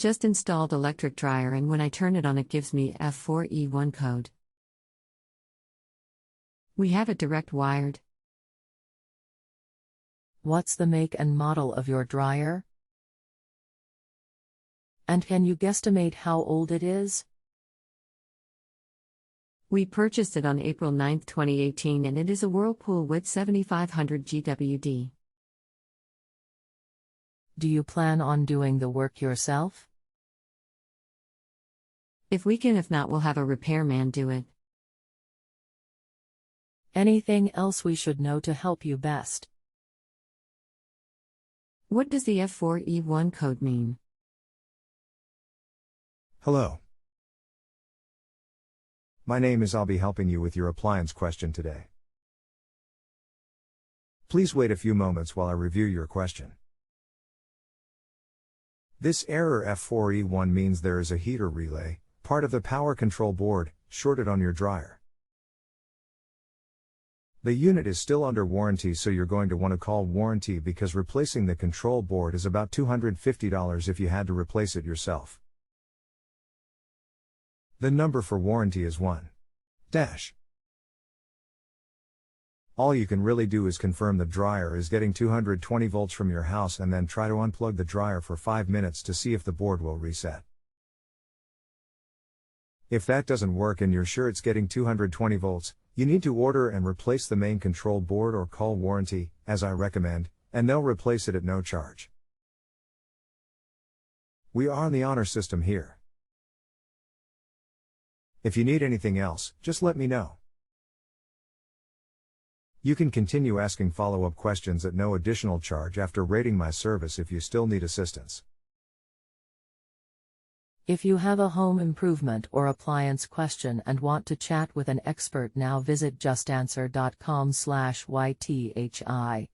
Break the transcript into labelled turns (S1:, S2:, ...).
S1: just installed electric dryer and when I turn it on it gives me F4E1 code. We have it direct wired.
S2: What's the make and model of your dryer? And can you guesstimate how old it is?
S1: We purchased it on April 9, 2018 and it is a Whirlpool with 7500 GWD.
S2: Do you plan on doing the work yourself?
S1: If we can, if not, we'll have a repairman do it.
S2: Anything else we should know to help you best?
S1: What does the F4E1 code mean?
S3: Hello. My name is. I'll be helping you with your appliance question today. Please wait a few moments while I review your question. This error F4E1 means there is a heater relay, part of the power control board, shorted on your dryer. The unit is still under warranty, so you're going to want to call warranty because replacing the control board is about $250 if you had to replace it yourself. The number for warranty is 1-. All you can really do is confirm the dryer is getting 220 volts from your house and then try to unplug the dryer for 5 minutes to see if the board will reset. If that doesn't work and you're sure it's getting 220 volts, you need to order and replace the main control board or call warranty, as I recommend, and they'll replace it at no charge. We are on the honor system here. If you need anything else, just let me know. You can continue asking follow-up questions at no additional charge after rating my service if you still need assistance.
S2: If you have a home improvement or appliance question and want to chat with an expert now, visit JustAnswer.com/YTHI.